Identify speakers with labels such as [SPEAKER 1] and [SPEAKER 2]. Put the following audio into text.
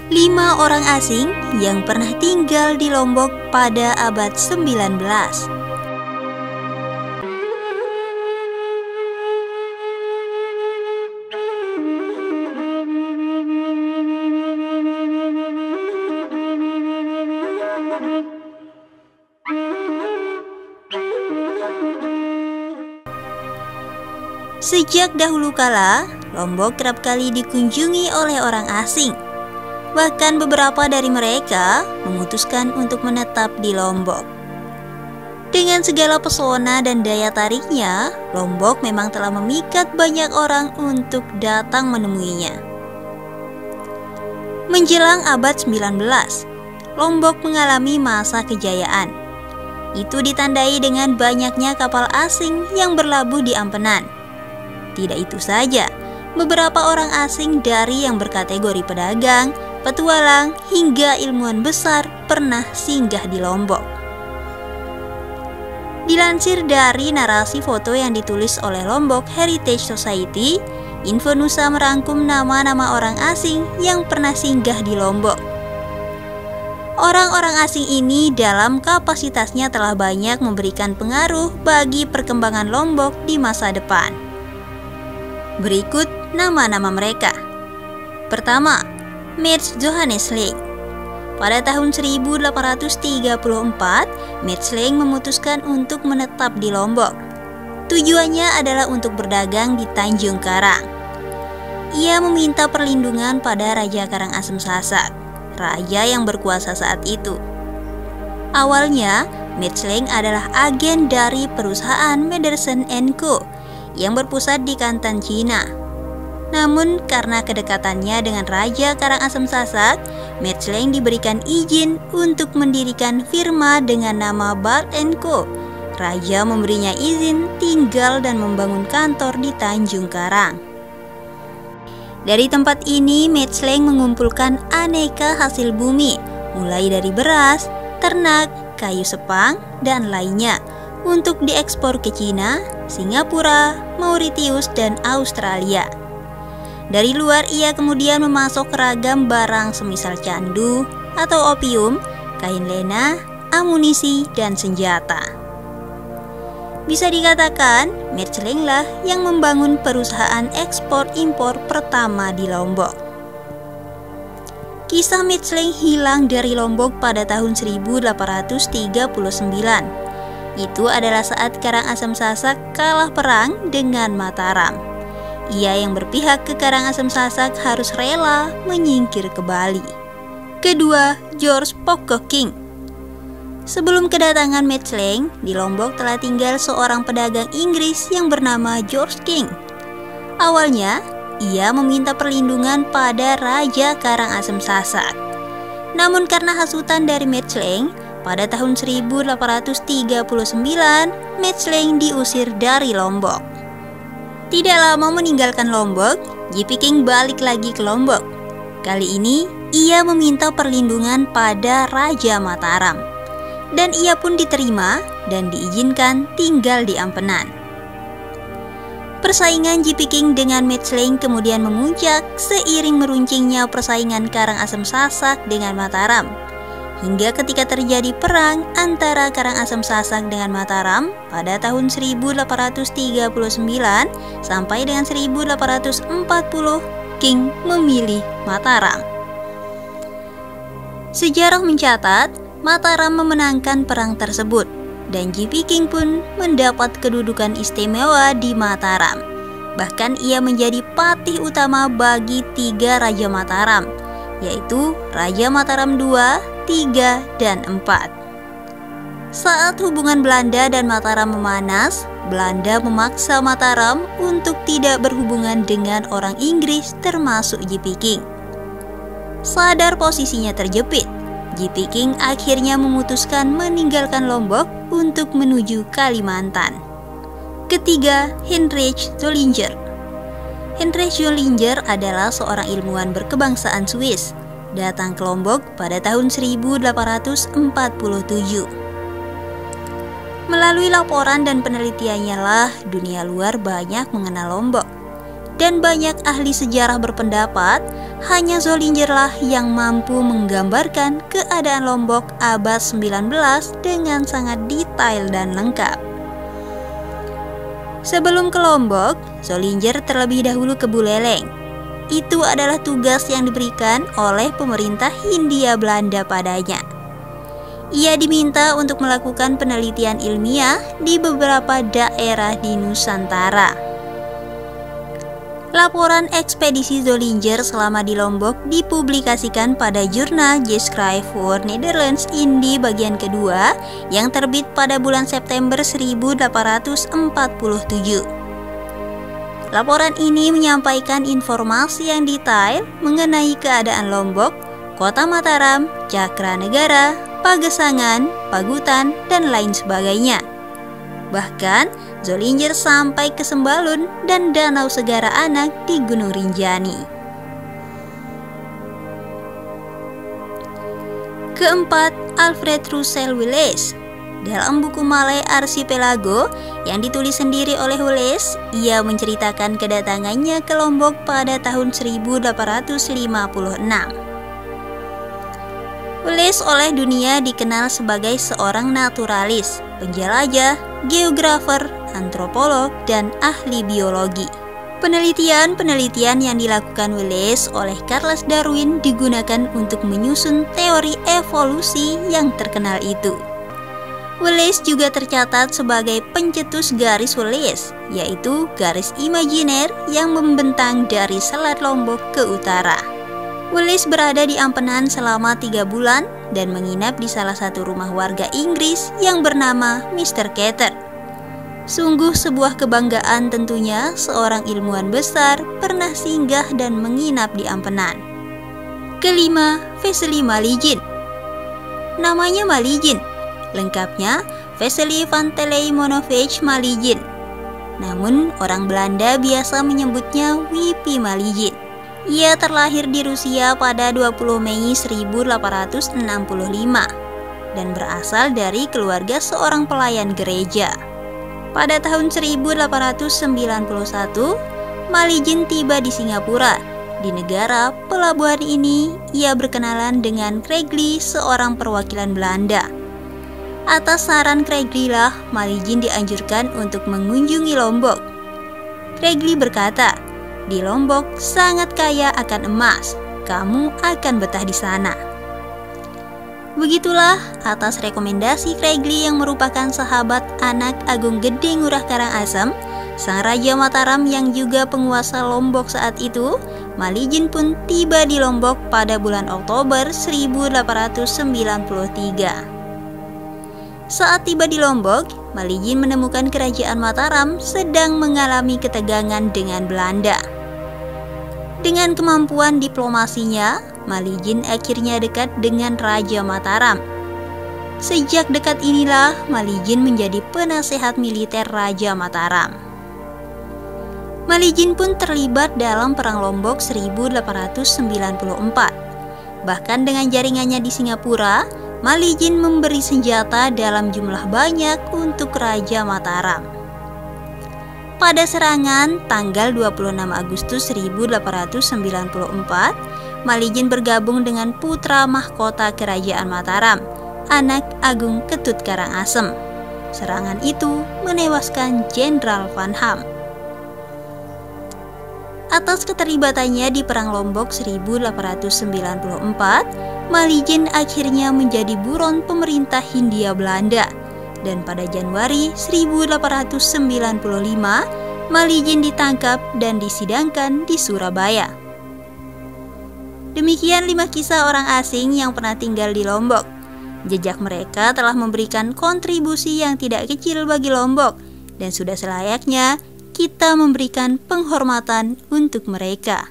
[SPEAKER 1] 5 orang asing yang pernah tinggal di Lombok pada abad 19. Sejak dahulu kala, Lombok kerap kali dikunjungi oleh orang asing. Bahkan beberapa dari mereka memutuskan untuk menetap di Lombok. Dengan segala pesona dan daya tariknya, Lombok memang telah memikat banyak orang untuk datang menemuinya. Menjelang abad 19, Lombok mengalami masa kejayaan. Itu ditandai dengan banyaknya kapal asing yang berlabuh di Ampenan. Tidak itu saja, beberapa orang asing dari yang berkategori pedagang, petualang, hingga ilmuwan besar pernah singgah di Lombok. Dilansir dari narasi foto yang ditulis oleh Lombok Heritage Society, Infonusa merangkum nama-nama orang asing yang pernah singgah di Lombok. Orang-orang asing ini dalam kapasitasnya telah banyak memberikan pengaruh bagi perkembangan Lombok di masa depan. Berikut nama-nama mereka. Pertama, Mets Johannes Leng. Pada tahun 1834, Mets Leng memutuskan untuk menetap di Lombok. Tujuannya adalah untuk berdagang di Tanjung Karang. Ia meminta perlindungan pada Raja Karangasem Sasak, raja yang berkuasa saat itu. Awalnya, Mets Leng adalah agen dari perusahaan Mederson & Co. yang berpusat di Kanton, Cina. Namun karena kedekatannya dengan Raja Karangasem Sasak, Mets Leng diberikan izin untuk mendirikan firma dengan nama Bart & Co. Raja memberinya izin tinggal dan membangun kantor di Tanjung Karang. Dari tempat ini, Mets Leng mengumpulkan aneka hasil bumi, mulai dari beras, ternak, kayu sepang, dan lainnya, untuk diekspor ke Cina, Singapura, Mauritius, dan Australia. Dari luar ia kemudian memasok ragam barang semisal candu atau opium, kain lena, amunisi, dan senjata. Bisa dikatakan, Mets Leng lah yang membangun perusahaan ekspor-impor pertama di Lombok. Kisah Mets Leng hilang dari Lombok pada tahun 1839. Itu adalah saat Karangasem Sasak kalah perang dengan Mataram. Ia yang berpihak ke Karangasem Sasak harus rela menyingkir ke Bali. Kedua, George Pocock King. Sebelum kedatangan Mets Leng, di Lombok telah tinggal seorang pedagang Inggris yang bernama George King. Awalnya, ia meminta perlindungan pada Raja Karangasem Sasak. Namun karena hasutan dari Mets Leng, pada tahun 1839, Mets Leng diusir dari Lombok. Tidak lama meninggalkan Lombok, J.P. King balik lagi ke Lombok. Kali ini, ia meminta perlindungan pada Raja Mataram. Dan ia pun diterima dan diizinkan tinggal di Ampenan. Persaingan J.P. King dengan Mets Leng kemudian memuncak seiring meruncingnya persaingan Karangasem Sasak dengan Mataram. Hingga ketika terjadi perang antara Karangasem Sasak dengan Mataram pada tahun 1839 sampai dengan 1840, King memilih Mataram. Sejarah mencatat, Mataram memenangkan perang tersebut, dan J.P. King pun mendapat kedudukan istimewa di Mataram. Bahkan ia menjadi patih utama bagi 3 Raja Mataram, yaitu Raja Mataram II, 3, dan 4. Saat hubungan Belanda dan Mataram memanas, Belanda memaksa Mataram untuk tidak berhubungan dengan orang Inggris termasuk J.P. King. Sadar posisinya terjepit, J.P. King akhirnya memutuskan meninggalkan Lombok untuk menuju Kalimantan. Ketiga, Heinrich Zollinger. Heinrich Zollinger adalah seorang ilmuwan berkebangsaan Swiss, datang ke Lombok pada tahun 1847. Melalui laporan dan penelitiannya lah dunia luar banyak mengenal Lombok. Dan banyak ahli sejarah berpendapat hanya Zollinger-lah yang mampu menggambarkan keadaan Lombok abad 19 dengan sangat detail dan lengkap. Sebelum ke Lombok, Zollinger terlebih dahulu ke Buleleng. Itu adalah tugas yang diberikan oleh pemerintah Hindia Belanda padanya. Ia diminta untuk melakukan penelitian ilmiah di beberapa daerah di Nusantara. Laporan ekspedisi Zollinger selama di Lombok dipublikasikan pada jurnal Geschrift voor Nederlands Indie bagian kedua yang terbit pada bulan September 1847. Laporan ini menyampaikan informasi yang detail mengenai keadaan Lombok, Kota Mataram, Cakranegara, Pagesangan, Pagutan, dan lain sebagainya. Bahkan, Zollinger sampai ke Sembalun dan Danau Segara Anak di Gunung Rinjani. Keempat, Alfred Russel Wallace. Dalam buku Malay Archipelago yang ditulis sendiri oleh Wallace, ia menceritakan kedatangannya ke Lombok pada tahun 1856. Wallace oleh dunia dikenal sebagai seorang naturalis, penjelajah, geografer, antropolog, dan ahli biologi. Penelitian-penelitian yang dilakukan Wallace oleh Charles Darwin digunakan untuk menyusun teori evolusi yang terkenal itu. Wallace juga tercatat sebagai pencetus garis Wallace, yaitu garis imajiner yang membentang dari Selat Lombok ke utara. Wallace berada di Ampenan selama 3 bulan dan menginap di salah satu rumah warga Inggris yang bernama Mr. Carter. Sungguh sebuah kebanggaan tentunya seorang ilmuwan besar pernah singgah dan menginap di Ampenan. Kelima, Vesely Maligin. Namanya Maligin, lengkapnya Vesely Panteleimonovich Maligin. Namun orang Belanda biasa menyebutnya W.P. Maligin. Ia terlahir di Rusia pada 20 Mei 1865 dan berasal dari keluarga seorang pelayan gereja. Pada tahun 1891, Maligin tiba di Singapura. Di negara pelabuhan ini, ia berkenalan dengan Craigley, seorang perwakilan Belanda. Atas saran Craigley lah, Maligin dianjurkan untuk mengunjungi Lombok. Craigley berkata, "Di Lombok sangat kaya akan emas, kamu akan betah di sana." Begitulah atas rekomendasi Craigley yang merupakan sahabat anak Agung Gede Ngurah Karangasem, sang Raja Mataram yang juga penguasa Lombok saat itu, Maligin pun tiba di Lombok pada bulan Oktober 1893. Saat tiba di Lombok, Maligin menemukan kerajaan Mataram sedang mengalami ketegangan dengan Belanda. Dengan kemampuan diplomasinya, Maligin akhirnya dekat dengan Raja Mataram. Sejak dekat inilah Maligin menjadi penasehat militer Raja Mataram. Maligin pun terlibat dalam Perang Lombok 1894. Bahkan dengan jaringannya di Singapura, Maligin memberi senjata dalam jumlah banyak untuk Raja Mataram. Pada serangan tanggal 26 Agustus 1894, Maligin bergabung dengan putra mahkota Kerajaan Mataram, anak Agung Ketut Karangasem. Serangan itu menewaskan Jenderal Van Ham. Atas keterlibatannya di Perang Lombok 1894, Maligin akhirnya menjadi buron pemerintah Hindia Belanda. Dan pada Januari 1895, Maligin ditangkap dan disidangkan di Surabaya. Demikian 5 kisah orang asing yang pernah tinggal di Lombok. Jejak mereka telah memberikan kontribusi yang tidak kecil bagi Lombok, dan sudah selayaknya kita memberikan penghormatan untuk mereka.